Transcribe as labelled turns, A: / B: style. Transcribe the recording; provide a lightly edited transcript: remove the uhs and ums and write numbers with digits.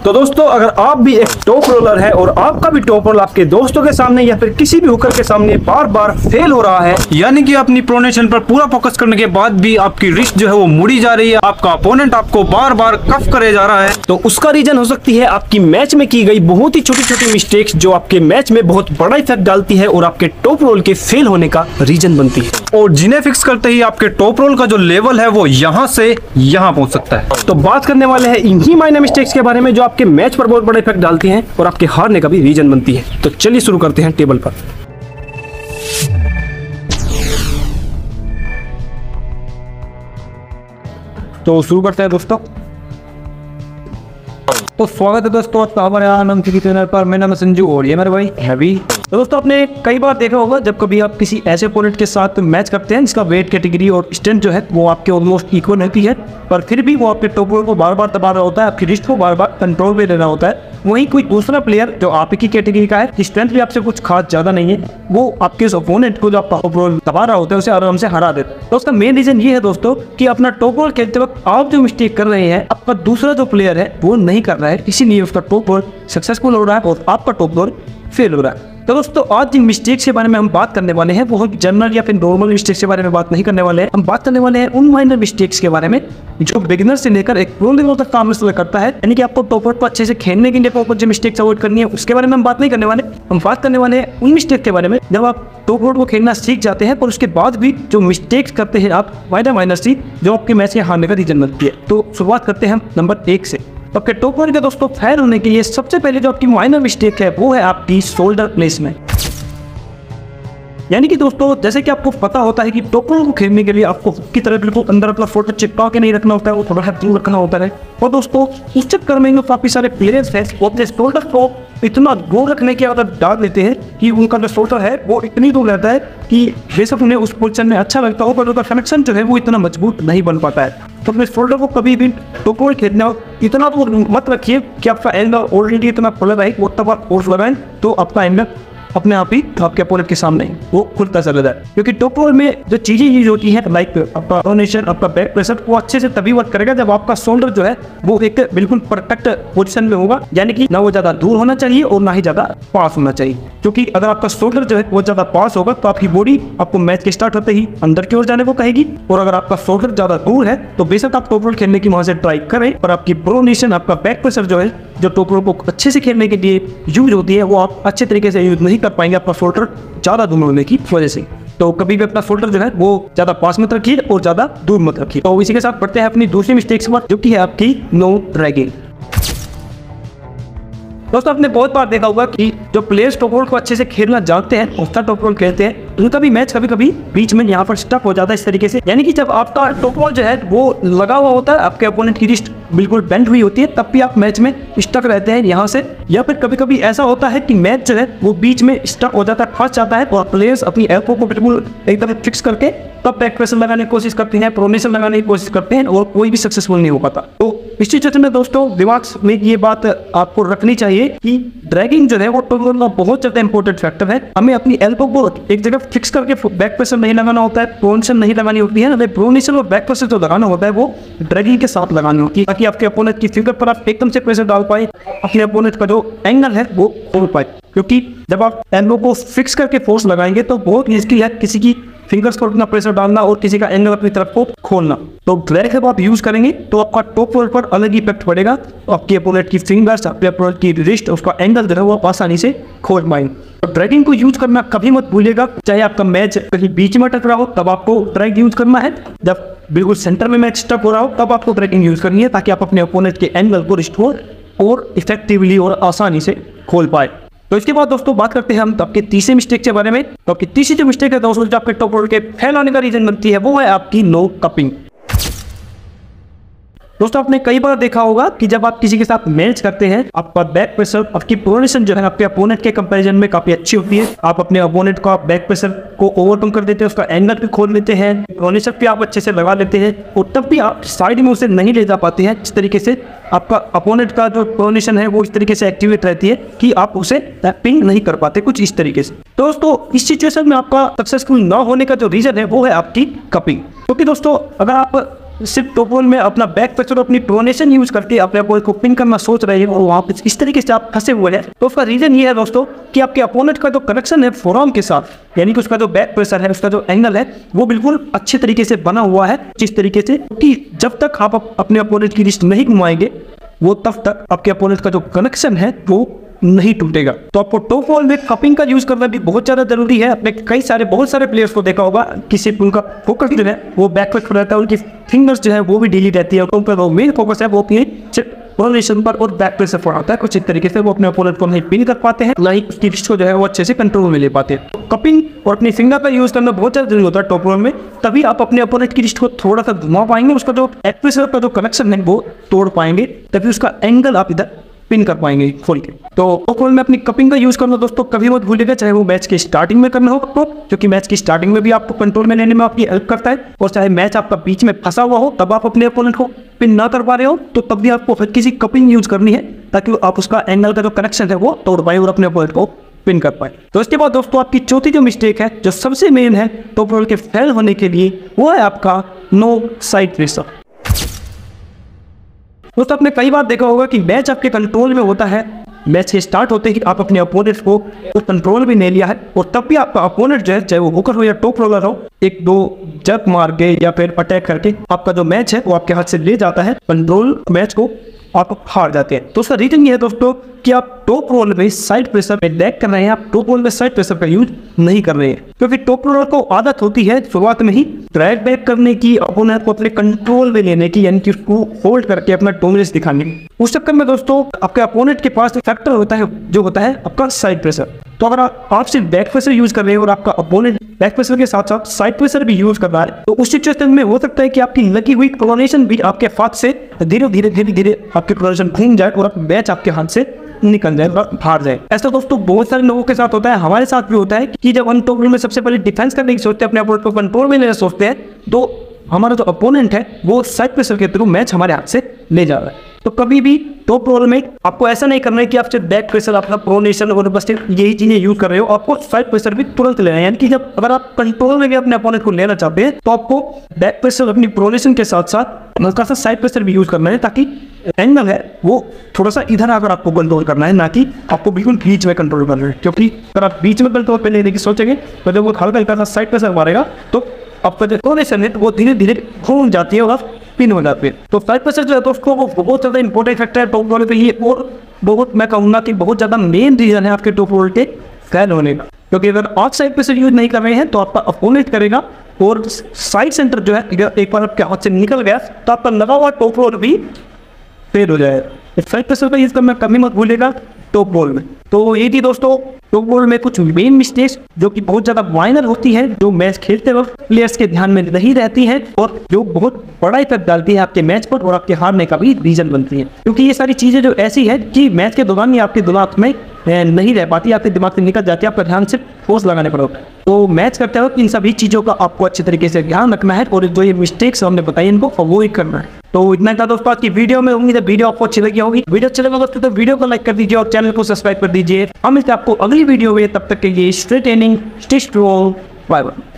A: तो दोस्तों अगर आप भी एक टॉप रोलर है और आपका भी टॉप रोल आपके दोस्तों के सामने या फिर किसी भी हुकर के सामने बार बार फेल हो रहा है, यानी कि अपनी प्रोनेशन पर पूरा फोकस करने के बाद भी आपकी रिस्ट जो है वो मुड़ी जा रही है, आपका अपोनेंट आपको बार बार कफ करे जा रहा है, तो उसका रीजन हो सकती है आपकी मैच में की गई बहुत ही छोटी छोटी मिस्टेक्स जो आपके मैच में बहुत बड़ा इफेक्ट डालती है और आपके टॉप रोल के फेल होने का रीजन बनती है। और जिन्हें फिक्स करते ही आपके टॉप रोल का जो लेवल है वो यहाँ से यहाँ पहुंच सकता है। तो बात करने वाले हैं इन्हीं माइनर मिस्टेक्स के बारे में जो आपके मैच पर बहुत बड़ा इफेक्ट डालती हैं और आपके हारने का भी रीजन बनती है। तो चलिए शुरू करते हैं टेबल पर। तो शुरू करते हैं दोस्तों। तो स्वागत है दोस्तों हमारे आनंद की चैनल पर। मेरा नाम संजू और ये मेरे भाई हैवी। तो दोस्तों आपने कई बार देखा होगा जब कभी आप किसी ऐसे अपोनेंट के साथ मैच करते हैं जिसका वेट कैटेगरी और स्ट्रेंथ जो है वो आपके ऑलमोस्ट इक्वल रहती है, पर फिर भी वो आपके टॉप रोल को बार बार दबा रहा होता है, आपकी रिस्ट को बार बार कंट्रोल में लेना होता है। वहीं कोई दूसरा प्लेयर जो आपकी कैटेगरी का है, स्ट्रेंथ भी आपसे कुछ खास ज्यादा नहीं है, वो आपके उस अपोनेंट को जो आपका टॉप रोल दबा रहा होता है उसे आराम से हरा देता है। तो उसका मेन रीजन ये है दोस्तों कि अपना टॉप रोल खेलते वक्त आप जो मिस्टेक कर रहे हैं आपका दूसरा जो प्लेयर है वो नहीं कर रहा है, इसीलिए उसका टॉप रोल सक्सेसफुल हो रहा है और आपका टॉप रोल फेल हो रहा है। तो दोस्तों आज जिन मिस्टेक्स के बारे में हम बात करने वाले हैं वो जनरल या फिर नॉर्मल मिस्टेक्स के बारे में बात नहीं करने वाले हैं। हम बात करने वाले हैं उन माइनर मिस्टेक्स के बारे में जो बिगिनर से लेकर एक प्रो लेवल तक काम करता है, यानी कि आपको टॉप को अच्छे से खेलने के लिए आपको जो मिस्टेक्स अवॉइड करनी है उसके बारे में हम बात नहीं करने वाले। हम बात करने वाले हैं उन मिस्टेक के बारे में जब आप टॉप रोड को खेलना सीख जाते हैं पर उसके बाद भी जो मिस्टेक्स करते हैं आप माइनर सी जो आपके मैच के हारने का रीजन बनती है। तो शुरुआत करते हैं हम नंबर 1 से। आपके टॉप रोल के दोस्तों फेल होने के लिए सबसे पहले जो आपकी माइनर मिस्टेक है वो है आपकी शोल्डर प्लेसमेंट। यानी कि दोस्तों जैसे कि आपको पता होता है कि टॉप रोल को खेलने के लिए आपको की तरह बिल्कुल अंदर अपना शोल्डर चिपका के नहीं रखना होता है, वो थोड़ा सा दूर रखना होता है। और दोस्तों इस चक्कर में काफी सारे प्लेयर्स हैं वो अपने शोल्डर को इतना दूर रखने की आदत डाल लेते हैं कि उनका जो शोल्डर है वो इतनी दूर रहता है कि बेशक उन्हें उस पोजीशन में अच्छा लगता हो पर उनका कनेक्शन जो है वो इतना मजबूत नहीं बन पाता है। तो अपने शोल्डर को कभी भी टॉप रोल खेलना इतना दूर मत रखिए कि आपका एंगल ऑलरेडी इतना खुला रहे, वो तब आप फोर्स लगाएं तो आपका एंगल अपने आप ही आपके अपोनेंट के सामने वो खुलता चला जाए। क्योंकि टॉप रोल में जो चीजें यूज होती है लाइक आपका प्रोनेशन, आपका बैक प्रेशर, वो अच्छे से तभी वर्क करेगा जब आपका शोल्डर जो है वो एक बिल्कुल परफेक्ट पोजीशन में होगा, यानी कि ना वो ज्यादा दूर होना चाहिए और ना ही ज्यादा पास होना चाहिए। क्योंकि अगर आपका शोल्डर जो है वो ज्यादा पास होगा तो आपकी बॉडी आपको मैच के स्टार्ट होते ही अंदर की ओर जाने को कहेगी, और अगर आपका शोल्डर ज्यादा दूर है तो बेशक आप टॉप रोल खेलने की वहां से ट्राई करें पर आपकी प्रोनेशन, आपका बैक प्रेशर जो है जो टॉप रोल को अच्छे से खेलने के लिए यूज होती है वो आप अच्छे तरीके से यूज नहीं कर पाएंगे आपका शोल्डर ज्यादा दूर होने की वजह से। तो कभी भी अपना शोल्डर जो है वो ज्यादा पास मत रखिए और ज्यादा दूर मत रखिए। तो इसी के साथ बढ़ते हैं अपनी दूसरी मिस्टेक्स पर जो कि है आपकी नो ड्रैगिंग। दोस्तों आपने बहुत बार देखा होगा कि जो प्लेयर्स टॉप रोल को अच्छे से खेलना जानते हैं और टॉप रोल खेलते हैं उनका भी मैच कभी कभी बीच में यहाँ पर स्टक हो जाता है इस तरीके से, यानी कि जब आपका टॉप रोल जो है वो लगा हुआ होता है, आपके अपोनेंट की रिस्ट बिल्कुल बेंड हुई होती है, तब भी आप मैच में स्टक रहते हैं यहाँ से। या फिर कभी कभी ऐसा होता है कि मैच जो है वो बीच में स्टक हो जाता है, फंस जाता है और प्लेयर्स अपनी एल्बो को बिल्कुल एकदम फिक्स करके तब बैक प्रेशर लगाने की कोशिश करते हैं, प्रोनेशन लगाने की कोशिश करते हैं और कोई भी सक्सेसफुल नहीं हो पाता। तो इस सिचुएशन में दोस्तों दिमाग में ये बात आपको रखनी चाहिए कि ड्रैगिंग जो है वो टॉप रोल का बहुत ज्यादा इंपॉर्टेंट फैक्टर है। हमें अपनी एल्बो को एक जगह फिक्स करके बैक प्रेशर नहीं लगाना होता है, प्रोनेशन नहीं लगानी होती है, हमें प्रोनेशन और बैक प्रेशर जो लगाना होता है वो ड्रैगिंग के साथ लगानी होती है ताकि आपके अपोनेंट की फिंगर पर आप एकदम से प्रेशर डाल पाए, अपने अपोनेंट का जो एंगल है वो खोल पाए। क्योंकि जब आप एल्बो को फिक्स करके फोर्स लगाएंगे तो बहुत मुश्किल है किसी की फिंगर्स को उतना प्रेशर डालना और किसी का एंगल अपनी तरफ को खोलना। तो ड्रैग जब आप यूज करेंगे तो आपका टॉप रोल पर अलग इफेक्ट पड़ेगा, तो आपके अपोनेंट की फिंगर्स, आपके अपोनेंट की रिस्ट, उसका एंगल जो है वो आसानी से खोल पाएंगे। तो ड्रैगिंग को यूज करना कभी मत भूलिएगा, चाहे आपका मैच कहीं बीच में अटक रहा हो तब आपको ड्रैग यूज करना है, जब बिल्कुल सेंटर में मैच स्टक हो रहा हो तब आपको ड्रैगिंग यूज करनी है ताकि आप अपने अपोनेंट के एंगल को रिस्टोर और इफेक्टिवली और आसानी से खोल पाए। तो इसके बाद दोस्तों बात करते हैं हम आपके तीसरे मिस्टेक के बारे में। तो आपकी तीसरी जो मिस्टेक है दोस्तों जो आपके टॉप रोल के फेल होने का रीजन बनती है वो है आपकी नो कपिंग। दोस्तों आपने कई बार देखा होगा कि जब आप किसी के साथ मैच करते हैं आपका बैक प्रेशर, आपकी प्रोनेशन जो है आपके अपोनेंट के कंपैरिजन में काफी अच्छी होती है। आप अपने अपोनेंट का बैक प्रेशर को ओवरकम कर देते हैं, उसका एंगल भी खोल लेते हैं, प्रोनेशन भी आप अच्छे से लगा लेते हैं और तब भी आप साइड में उसे नहीं ले जा पाते हैं। इस तरीके से आपका अपोनेंट का जो प्रोनेशन है वो इस तरीके से एक्टिवेट रहती है कि आप उसे टैपिंग नहीं कर पाते, कुछ इस तरीके से। दोस्तों इस सिचुएशन में आपका सक्सेसफुल ना होने का जो रीजन है वो है आपकी कपिंग। क्योंकि दोस्तों अगर आप सिर्फ टॉप रोल में अपना बैक प्रेशर और अपनी प्रोनेशन यूज करके अपने अपोनेंट को पिन करना सोच रहे हैं और वहाँ पे इस तरीके से आप फंसे हुए हैं, तो उसका रीजन ये है दोस्तों कि आपके अपोनेंट का जो कनेक्शन है फोरआर्म के साथ, यानी कि उसका जो बैक प्रेशर है, उसका जो एंगल है वो बिल्कुल अच्छे तरीके से बना हुआ है, जिस तरीके से कि जब तक आप अपने अपोनेंट की रिस्ट नहीं घुमाएंगे वो तब तक आपके अपोनेंट का जो कनेक्शन है वो नहीं टूटेगा। तो आपको टॉप रोल में कपिंग का यूज करना भी बहुत ज्यादा जरूरी है। आपने बहुत सारे प्लेयर्स को देखा होगा कि सिर्फ उनका फोकस जो है वो बैक पर रहता है, उनकी फिंगर्स जो है वो भी ढीली रहती है, उन पर वो मेन फोकस है वो अपने पोजीशन पर और बैक प्रेशर पर आता है। कुछ इस तरीके से वो अपने अपोनेंट को नहीं पिन कर पाते हैं, ना ही उसकी रिस्ट को जो है वो अच्छे से कंट्रोल में ले पाते हैं। तो कपिंग और अपनी फिंगर का यूज करना बहुत ज्यादा जरूरी होता है टॉप रोल में, तभी आप अपने अपोनेंट की रिस्ट को थोड़ा सा घुमा पाएंगे, उसका जो बैक प्रेशर का जो कनेक्शन है वो तोड़ पाएंगे, तभी उसका एंगल आप इधर पिन कर पाएंगे खोल के। तो टॉप रोल में अपनी कपिंग का यूज करना दोस्तों कभी मत भूलिएगा, चाहे वो मैच के स्टार्टिंग में करना हो आपको, क्योंकि मैच की स्टार्टिंग में भी आपको कंट्रोल में लेने में आपकी हेल्प करता है, और चाहे मैच आपका बीच में फंसा हुआ हो तब आप अपने अपोनेंट को पिन ना कर पा रहे हो तो तब भी आपको फिर किसी कपिंग यूज करनी है ताकि आप उसका एंगल का जो कनेक्शन है वो तोड़ पाए और अपने अपोनेंट को पिन कर पाए। तो इसके बाद दोस्तों आपकी चौथी जो मिस्टेक है, जो सबसे मेन है टॉप रोल के फेल होने के लिए, वो है आपका नो साइड प्रेशर। दोस्तों आपने कई बार देखा होगा कि मैच आपके कंट्रोल में होता है, मैच के स्टार्ट होते ही आप अपने अपोनेंट को कंट्रोल भी ले लिया है, और तब भी आपका अपोनेंट जो है, चाहे वो हुकर हो या टॉप रोलर हो, एक दो जंप मार के या फिर अटैक करके आपका जो मैच है वो आपके हाथ से ले जाता है, कंट्रोल मैच को आप हार जाते हैं। तो उसका रीजन ये है दोस्तों कि आप टॉप रोल में साइड प्रेशर पे लैग कर रहे हैं, आप टॉप रोल में साइड प्रेशर का यूज नहीं कर रहे हैं, क्योंकि टॉप रोलर को आदत होती है शुरुआत में ही ड्रैग बैक करने की, अपोनेंट को अपने कंट्रोल में लेने की, यानी कि उसको होल्ड करके अपना डोमिनेंस दिखाने की। उस चक्कर में दोस्तों आपके अपोनेंट के पास फैक्टर होता है जो होता है आपका साइड प्रेशर। तो अगर आप सिर्फ बैक प्रेशर यूज कर रहे हैं और आपका अपोनेंट बैक प्रेशर के साथ साथ साइड प्रेशर भी यूज कर रहा है, तो उस सिचुएशन में हो सकता है कि आपकी लगी हुई प्रोनेशन भी आपके हाथ से धीरे धीरे आपकी प्रोनेशन घूम जाए और मैच आपके हाथ से निकल जाए और हार जाए। ऐसा दोस्तों बहुत सारे लोगों के साथ होता है, हमारे साथ भी होता है कि जब हम टॉप रोल में सबसे पहले डिफेंस करने की सोचते हैं, अपने अपोनेंट को कंट्रोल में लेना सोचते हैं, तो हमारा जो अपोनेंट है वो साइड प्रेशर के थ्रू मैच हमारे हाथ से ले जा रहा है। तो कभी भी टॉप रोल में आपको ऐसा नहीं करना है कि आप सिर्फ बैक प्रेशर, अपना प्रोनेशन और बस यही चीजें यूज कर रहे हो, आपको साइड प्रेशर भी तुरंत लेना है। यानी कि जब अगर आप कंट्रोल में भी अपने अपोनेंट को लेना चाहते हैं तो आपको बैक प्रेशर, अपनी प्रोनेशन के साथ साथ हल्का सा साइड प्रेशर भी यूज करना है, ताकि एंगल है वो थोड़ा सा इधर आकर आपको कंट्रोल करना है, ना कि आपको बिल्कुल बीच में कंट्रोल करना है। क्योंकि अगर आप बीच में कंट्रोल पे लेने की सोचेंगे तो जब वो हल्का सा साइड प्रेशर मारेगा तो आपका जो प्रोनेशन है तो वो धीरे धीरे घूम जाती है और पिन हो जाती है। तो साइड प्रेशर जो है दोस्तों वो बहुत ज़्यादा इंपॉर्टेंट फैक्टर है टॉप रोल के लिए, और बहुत मैं कहूँगा कि बहुत ज़्यादा मेन रीजन है आपके टॉप रोल के फेल होने का। क्योंकि अगर आप साइड प्रेशर यूज नहीं कर रहे हैं तो आपका अपोनेंट करेगा, और साइड सेंटर जो है एक बार आपके हाथ से निकल गया तो आपका लगा हुआ टॉप रोल भी फेल हो जाएगा। साइड प्रेशर का यूज करना कभी मत भूलिएगा टॉप रोल में। तो ये थी दोस्तों टॉप रोल में कुछ मेन मिस्टेक्स जो कि बहुत ज़्यादा माइनर होती है, जो मैच खेलते वक्त प्लेयर्स के ध्यान में नहीं रहती हैं, और जो बहुत बड़ा इफेक्ट डालती है आपके मैच पर और आपके हारने का भी रीजन बनती है। क्योंकि ये सारी चीज़ें जो ऐसी है कि मैच के दौरान ही आपके दिमाग में नहीं रह पाती, आपके दिमाग से निकल जाती है, आपका ध्यान सिर्फ फोर्स लगाने पर होता है। तो मैच करते वक्त इन सभी चीज़ों का आपको अच्छे तरीके से ध्यान रखना है, और जो ये मिस्टेक्स हमने बताई इनको अवॉइड करना है। तो इतना था दोस्तों आज की वीडियो में। उम्मीद है वीडियो आपको अच्छी लगी होगी। वीडियो अच्छी लगा दोस्तों तो वीडियो को लाइक कर दीजिए और चैनल को सब्सक्राइब कर दीजिए। हम इससे आपको अगली वीडियो में, तब तक के लिए stay training, stay strong, bye bye.